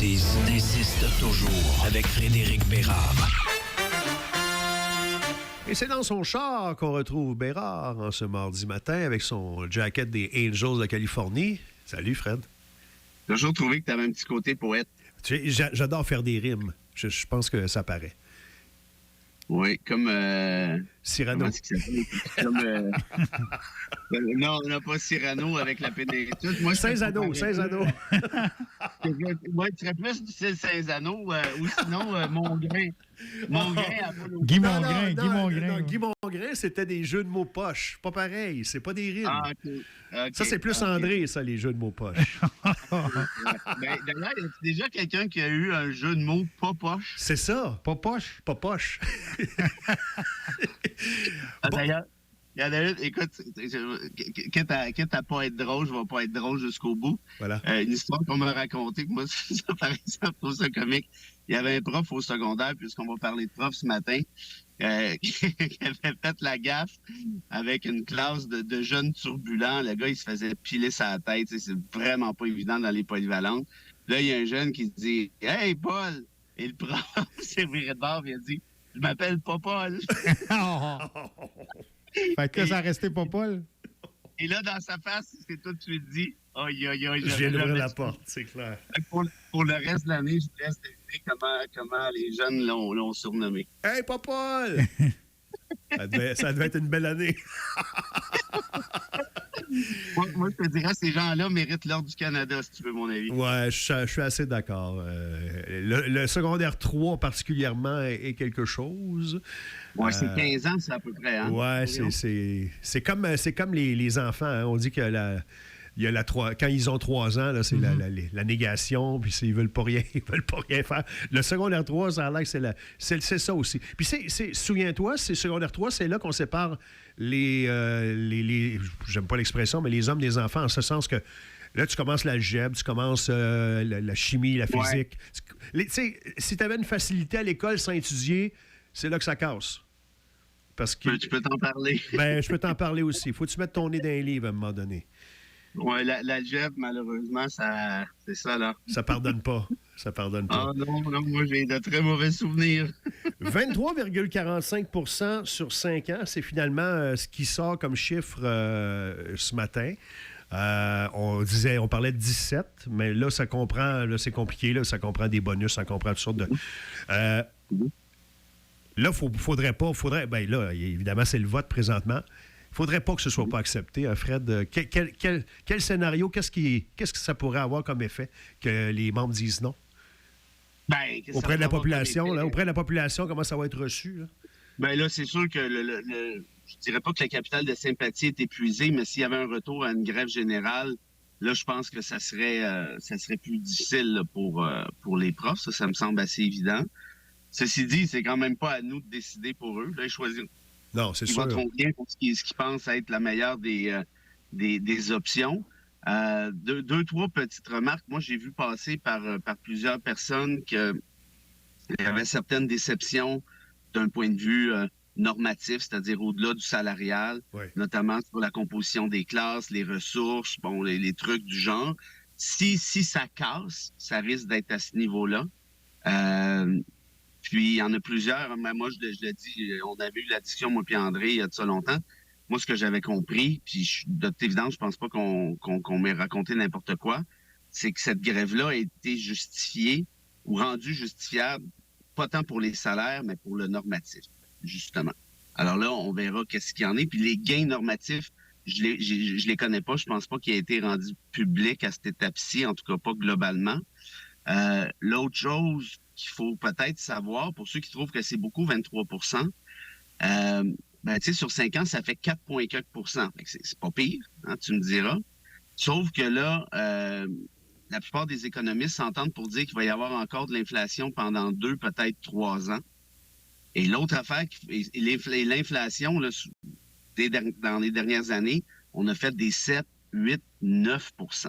précise insiste toujours avec Frédéric Bérard. Et c'est dans son char qu'on retrouve Bérard en ce mardi matin avec son jacket des Angels de Californie. Salut, Fred. J'ai toujours trouvé que tu avais un petit côté poète. Tu sais, j'adore faire des rimes. Je pense que ça paraît. Oui, comme... Cyrano. Comment est-ce qu'il s'appelle? Comme... non, on n'a pas Cyrano avec la péninsule. Saint-Zano. Moi, tu serais plus du style Saint-Zano ou sinon Mongrain. Mongrain. Guy Mongrain. Guy Mongrain, c'était des jeux de mots poches. Pas pareil, c'est pas des rimes. Ah, okay. Ça, c'est plus André, ça, les jeux de mots poches. D'ailleurs, y a déjà quelqu'un qui a eu un jeu de mots pas poche? C'est ça. Pas poche. Pas poche. D'ailleurs, il y en a une, écoute, quitte à pas être drôle, je vais pas être drôle jusqu'au bout. Voilà. Une histoire qu'on m'a racontée, moi, ça, par exemple, je trouve ça comique. Il y avait un prof au secondaire, puisqu'on va parler de prof ce matin, qui avait fait la gaffe avec une classe de jeunes turbulents. Le gars, il se faisait piler sa tête. C'est vraiment pas évident dans les polyvalentes. Là, il y a un jeune qui se dit « Hey, Paul! » Et le prof s'est viré de bord et il a dit « Je m'appelle pas Paul. » Fait que ça a resté pas Paul. Et là, dans sa face, c'est tout de suite dit « Aïe, aïe, aïe. » Je viens d'ouvrir la porte, c'est clair. Pour le reste de l'année, je te laisse deviner comment les jeunes l'ont surnommé. Hey, pas Paul! ça devait être une belle année. Moi, je te dirais, ces gens-là méritent l'Ordre du Canada, si tu veux mon avis. Ouais, je suis assez d'accord. Le secondaire 3, particulièrement, est quelque chose. Ouais, c'est 15 ans, c'est à peu près. Hein? Ouais, c'est comme les enfants. Hein. On dit que il y a quand ils ont 3 ans, là, c'est la négation, puis ils veulent pas rien faire. Le secondaire 3, ça a l'air que c'est ça aussi. Puis souviens-toi, c'est secondaire 3, c'est là qu'on sépare les j'aime pas l'expression, mais les hommes des enfants, en ce sens que là, tu commences l'algèbre, tu commences la chimie, la physique. Ouais. Si tu avais une facilité à l'école sans étudier, c'est là que ça casse. Parce que, tu peux t'en parler. Je peux t'en parler aussi. Faut que tu mettes ton nez dans les livres à un moment donné. Oui, l'algèbre, malheureusement, c'est ça, là. Ça pardonne pas. Ah non, moi, j'ai de très mauvais souvenirs. 23,45 sur 5 ans, c'est finalement ce qui sort comme chiffre ce matin. On parlait de 17, mais là, ça comprend, là, c'est compliqué, là, ça comprend des bonus, ça comprend toutes sortes de... Là, ben là, évidemment, c'est le vote présentement. Il ne faudrait pas que ce ne soit pas accepté, hein, Fred. Quel scénario, qu'est-ce que ça pourrait avoir comme effet que les membres disent non? Auprès de la population, comment ça va être reçu? Là? Ben là, c'est sûr que je dirais pas que le capital de sympathie est épuisé, mais s'il y avait un retour à une grève générale, là, je pense que ça serait plus difficile là, pour les profs. Ça me semble assez évident. Ceci dit, c'est quand même pas à nous de décider pour eux. Là, ils choisiront. Non, c'est sûr. Ils voteront bien pour ce qu'ils pensent être la meilleure des options. Trois petites remarques. Moi, j'ai vu passer par plusieurs personnes qu'il y avait certaines déceptions d'un point de vue normatif, c'est-à-dire au-delà du salarial, notamment sur la composition des classes, les ressources, les trucs du genre. Si ça casse, ça risque d'être à ce niveau-là. Puis, il y en a plusieurs. Moi, je le dis, on avait eu la discussion, moi et André, il y a de ça longtemps. Moi, ce que j'avais compris, puis de toute évidence, je pense pas qu'on m'ait raconté n'importe quoi, c'est que cette grève-là a été justifiée ou rendue justifiable, pas tant pour les salaires, mais pour le normatif, justement. Alors là, on verra qu'est-ce qu'il y en est. Puis les gains normatifs, je les connais pas. Je pense pas qu'il ait été rendu public à cette étape-ci, en tout cas pas globalement. L'autre chose qu'il faut peut-être savoir, pour ceux qui trouvent que c'est beaucoup, 23 sur 5 ans, ça fait 4,4 %. C'est pas pire, hein, tu me diras. Sauf que là, la plupart des économistes s'entendent pour dire qu'il va y avoir encore de l'inflation pendant 2, peut-être 3 ans. Et l'autre affaire, l'inflation, là, dans les dernières années, on a fait des 7, 8, 9 %.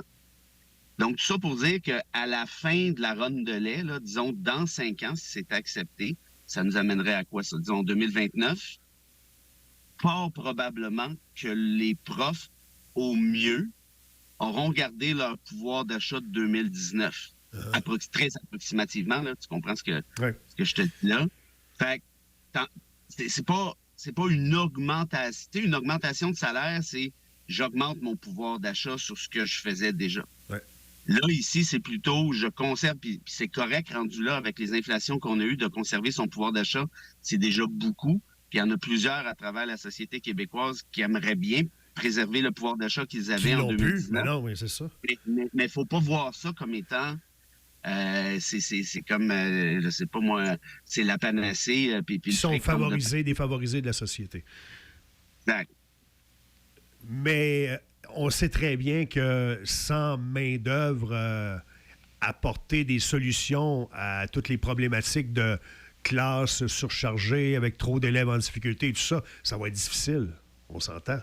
Donc, tout ça pour dire qu'à la fin de la run de lait, là, disons, dans 5 ans, si c'était accepté, ça nous amènerait à quoi, ça? Disons, 2029, fort probablement que les profs, au mieux, auront gardé leur pouvoir d'achat de 2019. Très approximativement, là, tu comprends ce que je te dis là. Fait que c'est pas une augmentation. Une augmentation de salaire, c'est j'augmente mon pouvoir d'achat sur ce que je faisais déjà. Ouais. Là, ici, c'est plutôt je conserve, puis c'est correct rendu là avec les inflations qu'on a eues de conserver son pouvoir d'achat. C'est déjà beaucoup. Puis il y en a plusieurs à travers la société québécoise qui aimeraient bien préserver le pouvoir d'achat qu'ils avaient en 2019. Mais non, oui, c'est ça. Mais il ne faut pas voir ça comme étant... c'est comme, je sais pas moi, c'est la panacée. Ils sont défavorisés de la société. Exact. Mais on sait très bien que sans main-d'œuvre, apporter des solutions à toutes les problématiques de classe surchargée avec trop d'élèves en difficulté et tout ça, ça va être difficile. On s'entend.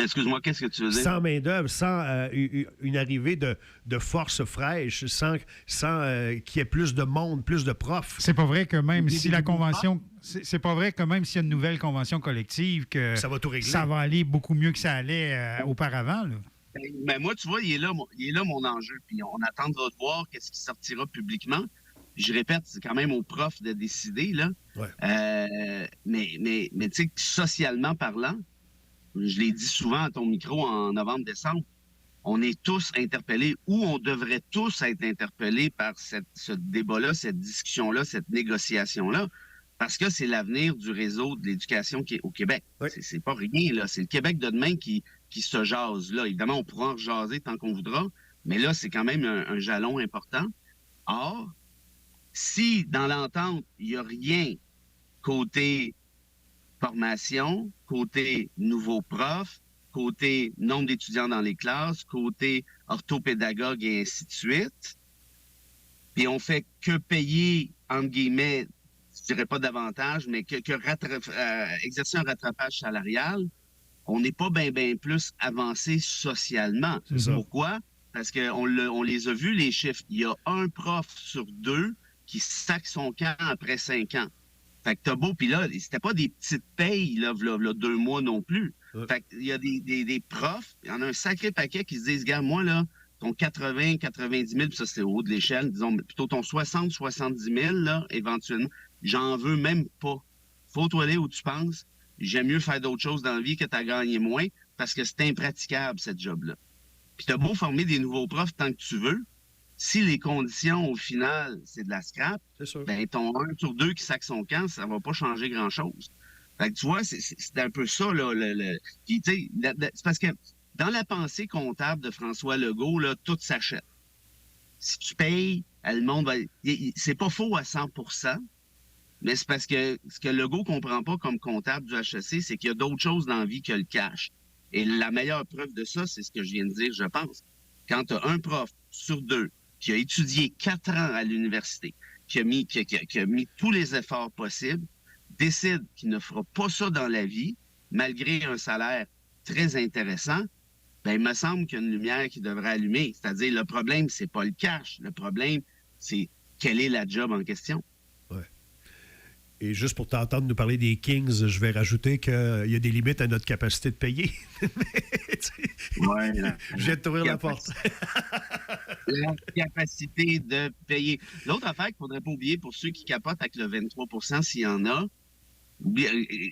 Excuse-moi, qu'est-ce que tu veux dire? Sans main-d'œuvre, sans une arrivée de force fraîche, sans qu'il y ait plus de monde, plus de profs. C'est pas vrai que même si la convention... C'est pas vrai que même s'il y a une nouvelle convention collective, que ça va tout régler. Ça va aller beaucoup mieux que ça allait auparavant. Là. Ben moi, tu vois, il est là mon enjeu. Puis on attendra de voir qu'est-ce qui sortira publiquement. Je répète, c'est quand même aux profs de décider, là. Ouais. Mais tu sais, socialement parlant, je l'ai dit souvent à ton micro en novembre-décembre, on est tous interpellés, ou on devrait tous être interpellés par ce débat-là, cette discussion-là, cette négociation-là, parce que c'est l'avenir du réseau de l'éducation au Québec. Oui. C'est pas rien, là. C'est le Québec de demain qui se jase, là. Évidemment, on pourra en jaser tant qu'on voudra, mais là, c'est quand même un jalon important. Or, si dans l'entente, il n'y a rien côté formation, côté nouveaux profs, côté nombre d'étudiants dans les classes, côté orthopédagogue et ainsi de suite. Puis on fait que payer, entre guillemets, je dirais pas davantage, mais exercer un rattrapage salarial, on n'est pas bien plus avancé socialement. Pourquoi? Parce qu'on les a vus, les chiffres. Il y a un prof sur 2 qui sac son camp après 5 ans. Fait que t'as beau, puis là, c'était pas des petites payes, là, 2 mois non plus. Ouais. Fait qu'il y a des profs, il y en a un sacré paquet qui se disent, regarde, moi, là, ton 80, 90 000, puis ça, c'est au haut de l'échelle, disons, plutôt ton 60, 70 000, là, éventuellement, j'en veux même pas. Faut-toi aller où tu penses. J'aime mieux faire d'autres choses dans la vie que t'as gagné moins, parce que c'est impraticable, cette job-là. Puis t'as beau former des nouveaux profs tant que tu veux, si les conditions, au final, c'est de la scrap, ben ton 1 sur 2 qui sac son camp, ça va pas changer grand-chose. Fait que tu vois, c'est un peu ça, là. Puis, tu sais, c'est parce que dans la pensée comptable de François Legault, là, tout s'achète. Si tu payes, le monde va... C'est pas faux à 100 %, mais c'est parce que ce que Legault comprend pas comme comptable du HEC, c'est qu'il y a d'autres choses dans la vie que le cash. Et la meilleure preuve de ça, c'est ce que je viens de dire, je pense. Quand tu as un prof sur 2 qui a étudié 4 ans à l'université, qui a mis tous les efforts possibles, décide qu'il ne fera pas ça dans la vie, malgré un salaire très intéressant, ben il me semble qu'il y a une lumière qui devrait allumer. C'est-à-dire, le problème, c'est pas le cash. Le problème, c'est quelle est la job en question. Ouais. Et juste pour t'entendre nous parler des Kings, je vais rajouter qu'il y a des limites à notre capacité de payer. Ouais, je viens de t'ouvrir la porte. La capacité de payer. L'autre affaire qu'il ne faudrait pas oublier pour ceux qui capotent avec le 23 % s'il y en a,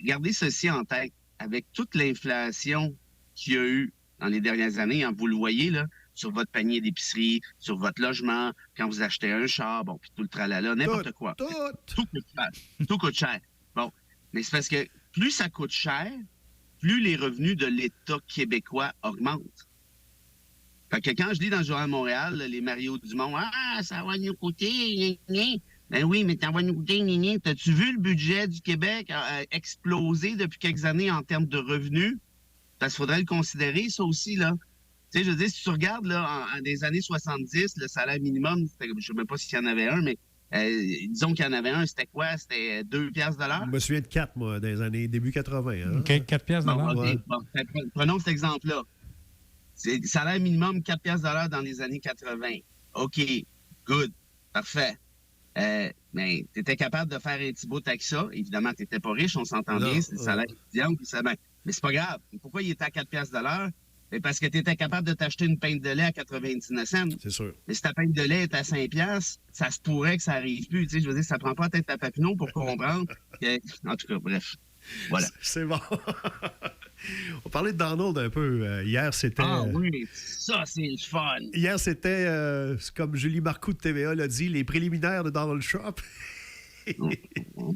gardez ceci en tête. Avec toute l'inflation qu'il y a eu dans les dernières années, hein, vous le voyez là, sur votre panier d'épicerie, sur votre logement, quand vous achetez un char, bon, puis tout le tralala, n'importe quoi. Tout coûte cher. Tout coûte cher. Bon, mais c'est parce que plus ça coûte cher, plus les revenus de l'État québécois augmentent. Fait que quand je lis dans le Journal de Montréal, les Mario Dumont, ça va nous coûter, ben oui, mais ça va nous coûter, T'as-tu vu le budget du Québec exploser depuis quelques années en termes de revenus? Parce qu'il faudrait le considérer, ça aussi, là. Tu sais, je veux dire, si tu regardes, là, en des années 70, le salaire minimum, je ne sais même pas s'il y en avait un, mais disons qu'il y en avait un, c'était quoi? C'était 2 piastres de l'heure? Je me souviens de 4, moi, dans les années début 80. Hein? OK, 4 piastres de l'heure. Okay. Bon, prenons cet exemple-là. C'est salaire minimum 4 piastres de l'heure dans les années 80. OK, good, parfait. Mais tu étais capable de faire un petit bout avec ça. Évidemment, tu n'étais pas riche, on s'entend bien, c'est le salaire étudiant. Mais c'est pas grave. Pourquoi il était à 4 piastres de l'heure? Mais parce que tu étais capable de t'acheter une pinte de lait à 99 cents. C'est sûr. Mais si ta pinte de lait est à 5 piastres, ça se pourrait que ça n'arrive plus. Tu sais, je veux dire, ça prend pas la tête à Papineau pour comprendre. En tout cas, bref. Voilà. C'est bon. On parlait de Donald un peu. Hier, c'était... Ah oui, ça, c'est le fun. Hier, c'était, comme Julie Marcoux de TVA l'a dit, les préliminaires de Donald Trump. Non,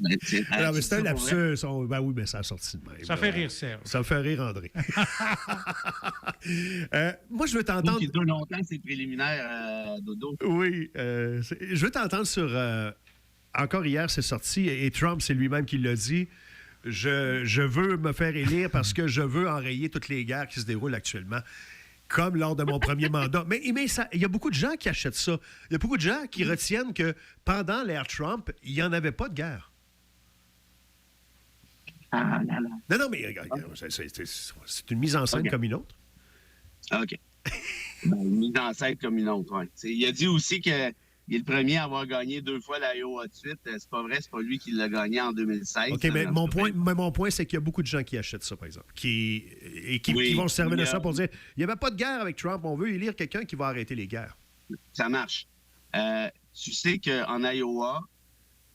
mais c'était un lapsus. Ben oui, mais ça a sorti de même. Ça fait rire, Serge. Ça me fait rire, André. Moi, je veux t'entendre... Qui dure longtemps, ces préliminaires, Dodo. Oui. Je veux t'entendre sur... Encore hier, c'est sorti, et Trump, c'est lui-même qui l'a dit. Je veux me faire élire parce que je veux enrayer toutes les guerres qui se déroulent actuellement, comme lors de mon premier mandat. Mais il y a beaucoup de gens qui achètent ça. Il y a beaucoup de gens qui retiennent que pendant l'ère Trump, il n'y en avait pas de guerre. Ah là là. Non, mais regarde, c'est une mise en scène comme une autre. OK. Une mise en scène comme une autre, oui. Il a dit aussi que il est le premier à avoir gagné 2 fois l'Iowa de suite. C'est pas vrai, c'est pas lui qui l'a gagné en 2016. OK, mais mon point, c'est qu'il y a beaucoup de gens qui achètent ça, par exemple, qui vont se servir de ça pour dire il n'y avait pas de guerre avec Trump, on veut élire quelqu'un qui va arrêter les guerres. Ça marche. Tu sais qu'en Iowa,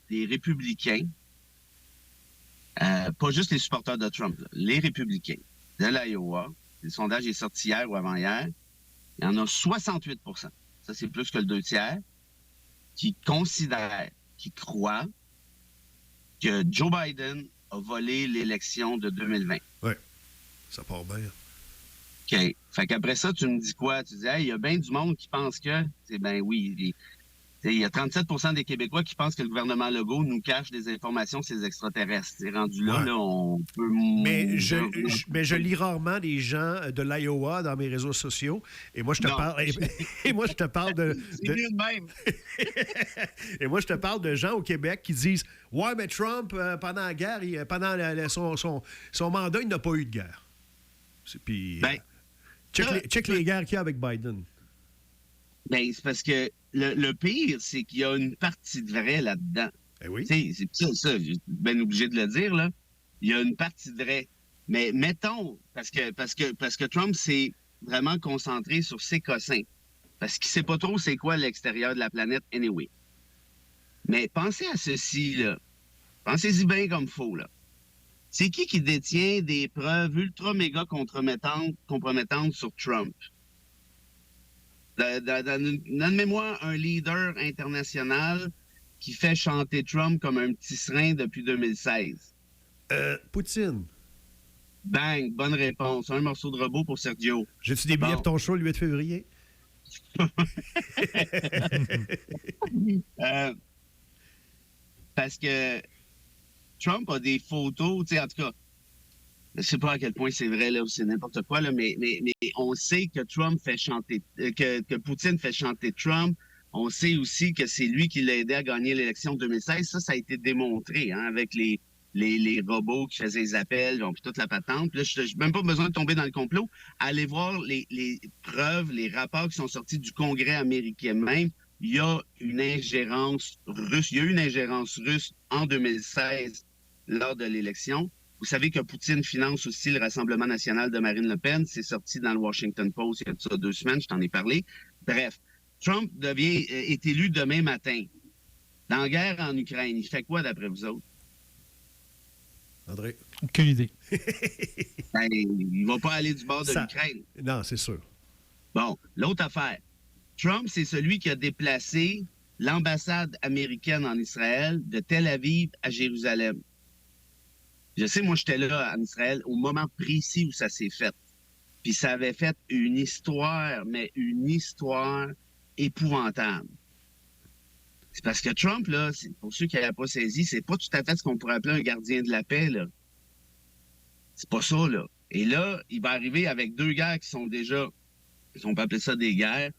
les républicains, pas juste les supporters de Trump, là, les républicains de l'Iowa, le sondage est sorti hier ou avant-hier, il y en a 68 %. Ça, c'est plus que le 2 tiers. Qui considèrent, qui croient que Joe Biden a volé l'élection de 2020. Oui, ça part bien. OK. Fait qu'après ça, tu me dis quoi? Tu dis, hey, il y a bien du monde qui pense que... C'est ben oui, il y a 37 % des Québécois qui pensent que le gouvernement Legault nous cache des informations sur les extraterrestres. C'est rendu là, là, on peut... Mais je lis rarement des gens de l'Iowa dans mes réseaux sociaux. Et moi, je te parle... Et moi, je te parle de... C'est mieux de même. Et moi, je te parle de gens au Québec qui disent « Ouais, mais Trump, pendant la guerre, pendant son mandat, il n'a pas eu de guerre. » Puis... check les guerres qu'il y a avec Biden. Ben, c'est parce que le pire, c'est qu'il y a une partie de vrai là-dedans. Ben oui. C'est ça, j'ai bien obligé de le dire, là. Il y a une partie de vrai. Mais mettons, parce que Trump s'est vraiment concentré sur ses cossins. Parce qu'il ne sait pas trop c'est quoi l'extérieur de la planète anyway. Mais pensez à ceci, là. Pensez-y bien comme faut, là. C'est qui détient des preuves ultra méga compromettantes sur Trump? Donne-moi un leader international qui fait chanter Trump comme un petit serin depuis 2016. Poutine. Bang, bonne réponse. Un morceau de robot pour Sergio. J'ai-tu des billets pour ton show le 8 février? Parce que Trump a des photos, tu sais, en tout cas, je ne sais pas à quel point c'est vrai, là, ou c'est n'importe quoi, là, mais on sait que Trump fait chanter, que Poutine fait chanter Trump. On sait aussi que c'est lui qui l'a aidé à gagner l'élection de 2016. Ça a été démontré, hein, avec les robots qui faisaient les appels, puis toute la patente. Là, je n'ai même pas besoin de tomber dans le complot. Allez voir les preuves, les rapports qui sont sortis du Congrès américain même. Il y a une ingérence russe. Il y a eu une ingérence russe en 2016 lors de l'élection. Vous savez que Poutine finance aussi le Rassemblement national de Marine Le Pen. C'est sorti dans le Washington Post il y a de ça 2 semaines, je t'en ai parlé. Bref, Trump est élu demain matin. Dans la guerre en Ukraine, il fait quoi d'après vous autres? André? Aucune idée. Ben, il ne va pas aller du bord de l'Ukraine. Non, c'est sûr. Bon, l'autre affaire. Trump, c'est celui qui a déplacé l'ambassade américaine en Israël de Tel Aviv à Jérusalem. Je sais, moi, j'étais là en Israël au moment précis où ça s'est fait. Puis ça avait fait une histoire, mais une histoire épouvantable. C'est parce que Trump, là, pour ceux qui n'avaient pas saisi, c'est pas tout à fait ce qu'on pourrait appeler un gardien de la paix, là. C'est pas ça, là. Et là, il va arriver avec 2 guerres qui sont déjà, on peut appeler ça des guerres,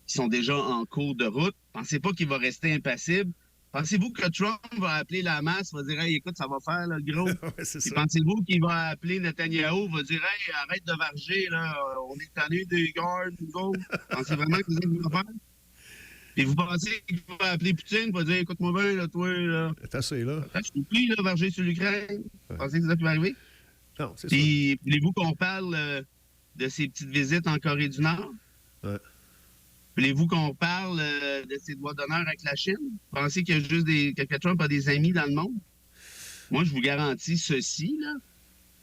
qui sont déjà en cours de route. Pensez pas qu'il va rester impassible. Pensez-vous que Trump va appeler la masse, va dire « Hey, écoute, ça va faire, là, le gros. » Ouais, pensez-vous qu'il va appeler Netanyahou, va dire « Hey, arrête de varger, là, on est tanné des guerres, nous autres. » Pensez vraiment que c'est ça qu'il va faire? Et vous pensez qu'il va appeler Poutine, va dire « Écoute-moi bien, là, toi, là. » T'as assez, là. Je t'ai pris, là, varger sur l'Ukraine. Vous pensez que c'est ça qui va arriver? Non, c'est ça. Puis, voulez-vous qu'on parle de ses petites visites en Corée du Nord? Ouais. Voulez-vous qu'on parle de ses doigts d'honneur avec la Chine? Pensez qu'il y a juste que Trump a des amis dans le monde? Moi, je vous garantis ceci, là,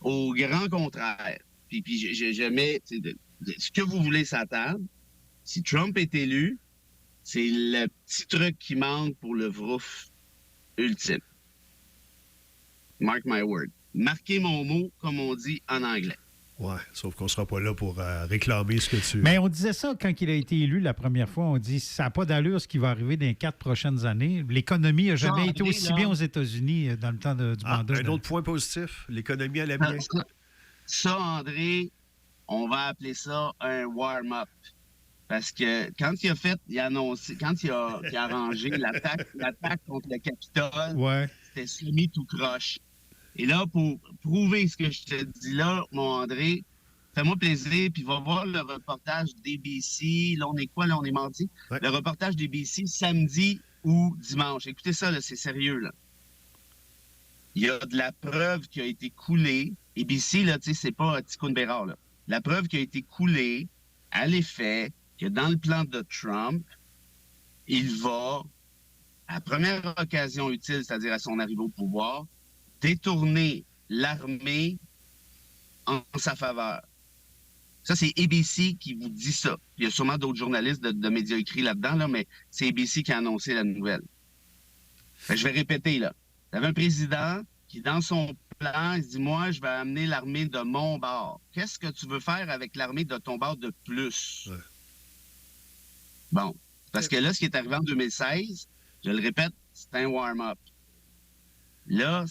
au grand contraire. Puis je mets ce que vous voulez sur la table. Si Trump est élu, c'est le petit truc qui manque pour le vrouf ultime. Mark my word. Marquez mon mot, comme on dit en anglais. Ouais, sauf qu'on ne sera pas là pour réclamer ce que tu... Mais on disait ça quand il a été élu la première fois. On dit ça n'a pas d'allure ce qui va arriver dans les 4 prochaines années. L'économie n'a jamais été aussi bien aux États-Unis dans le temps du mandat. Un autre point positif, l'économie allait bien. Ça, André, on va appeler ça un warm-up. Parce que quand il a annoncé, quand il a arrangé l'attaque contre le Capitole, ouais. C'était semi tout croche. Et là, pour prouver ce que je te dis là, mon André, fais-moi plaisir, puis va voir le reportage d'ABC. Là, on est quoi? Là, on est mardi. Ouais. Le reportage d'ABC samedi ou dimanche. Écoutez ça, là, c'est sérieux, là. Il y a de la preuve qui a été coulée. ABC, là, tu sais, c'est pas Ticoun Bérard, là. La preuve qui a été coulée à l'effet que dans le plan de Trump, il va, à la première occasion utile, c'est-à-dire à son arrivée au pouvoir, détourner l'armée en sa faveur. Ça, c'est ABC qui vous dit ça. Il y a sûrement d'autres journalistes de médias écrits là-dedans, là, mais c'est ABC qui a annoncé la nouvelle. Fait que je vais répéter, là. Il y avait un président qui, dans son plan, il se dit, moi, je vais amener l'armée de mon bord. Qu'est-ce que tu veux faire avec l'armée de ton bord de plus? Ouais. Bon. Parce que là, ce qui est arrivé en 2016, je le répète, c'est un warm-up. Là,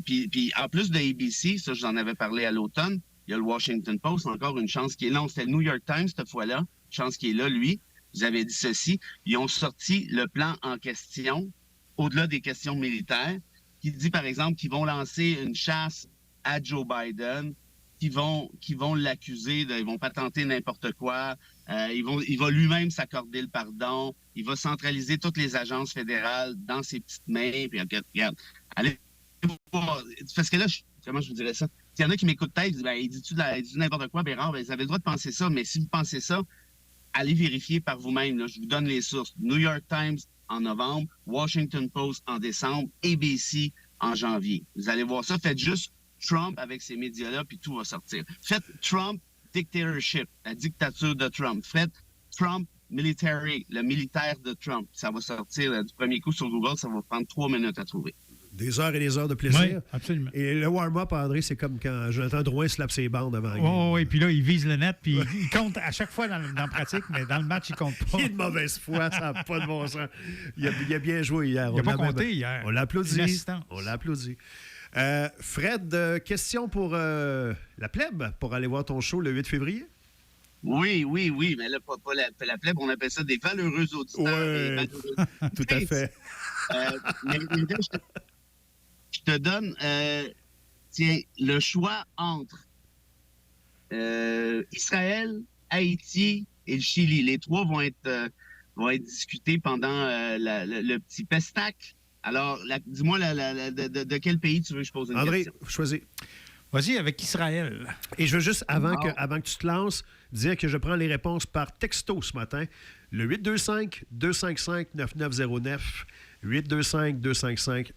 puis en plus de ABC, ça, j'en avais parlé à l'automne, il y a le Washington Post, encore une chance qui est là. Non, c'était le New York Times cette fois-là, chance qui est là, lui. Vous avez dit ceci. Ils ont sorti le plan en question, au-delà des questions militaires, qui dit, par exemple, qu'ils vont lancer une chasse à Joe Biden, qui vont l'accuser, ils vont patenter n'importe quoi, il va lui-même s'accorder le pardon, il va centraliser toutes les agences fédérales dans ses petites mains, puis regarde, allez voir, parce que là, comment je vous dirais ça? S'il y en a qui m'écoutent peut-être, il dit-tu n'importe quoi, Bérard, vous avez le droit de penser ça, mais si vous pensez ça, allez vérifier par vous-même, là, je vous donne les sources. New York Times en novembre, Washington Post en décembre, ABC en janvier. Vous allez voir ça, faites juste Trump avec ces médias-là, puis tout va sortir. Faites Trump dictatorship, la dictature de Trump. Faites Trump military, le militaire de Trump. Ça va sortir du premier coup sur Google, ça va prendre 3 minutes à trouver. Des heures et des heures de plaisir. Oui, absolument. Et le warm-up, André, c'est comme quand Jonathan Drouin slappe ses bandes avant la game. Oh, oui, puis là, il vise le net, puis il compte à chaque fois dans la pratique, mais dans le match, il compte pas. Il est de mauvaise foi, ça n'a pas de bon sens. Il a bien joué hier. Il n'a pas compté hier. On l'a applaudi. On l'a applaudi. Fred, question pour la plèbe, pour aller voir ton show le 8 février? Oui, mais là, pas la plèbe, on appelle ça des valeureux auditeurs. Oui, tout à fait. Mais je te donne le choix entre Israël, Haïti et le Chili. Les trois vont être discutés pendant le petit pestac. Alors, dis-moi de quel pays tu veux que je pose une question. André, choisis. Vas-y avec Israël. Et je veux juste, avant que tu te lances, dire que je prends les réponses par texto ce matin. Le 825-255-9909. 825-255-9909.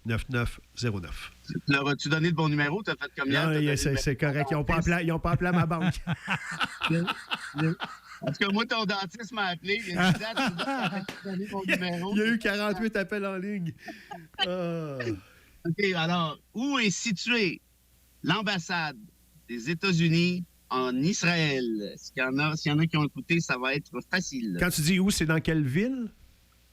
Leur as-tu donné le bon numéro? Tu as fait comme hier? Non, c'est correct. Ils n'ont pas appelé à ma banque. En tout cas, moi, ton dentiste m'a appelé. Il a donné mon numéro. Il y a eu 48 appels en ligne. OK, alors, où est située l'ambassade des États-Unis en Israël? S'il y en a qui ont écouté, ça va être facile. Quand tu dis où, c'est dans quelle ville?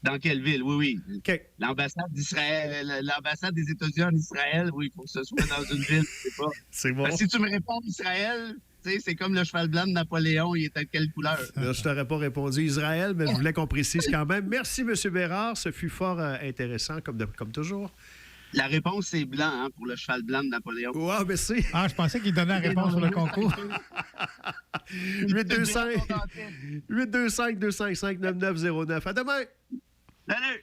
Dans quelle ville? Oui. OK. L'ambassade d'Israël, l'ambassade des États-Unis en Israël, oui, il faut que ce soit dans une ville, je sais pas. C'est bon. Si tu me réponds Israël, tu sais, c'est comme le cheval blanc de Napoléon, il est à quelle couleur? Là, je t'aurais pas répondu Israël, mais je voulais qu'on précise quand même. Merci, M. Bérard. Ce fut fort intéressant, comme toujours. La réponse, c'est blanc, hein, pour le cheval blanc de Napoléon. Ouais, merci. Je pensais qu'il donnait la réponse sur le concours. 825-255-9909. À demain! Salut!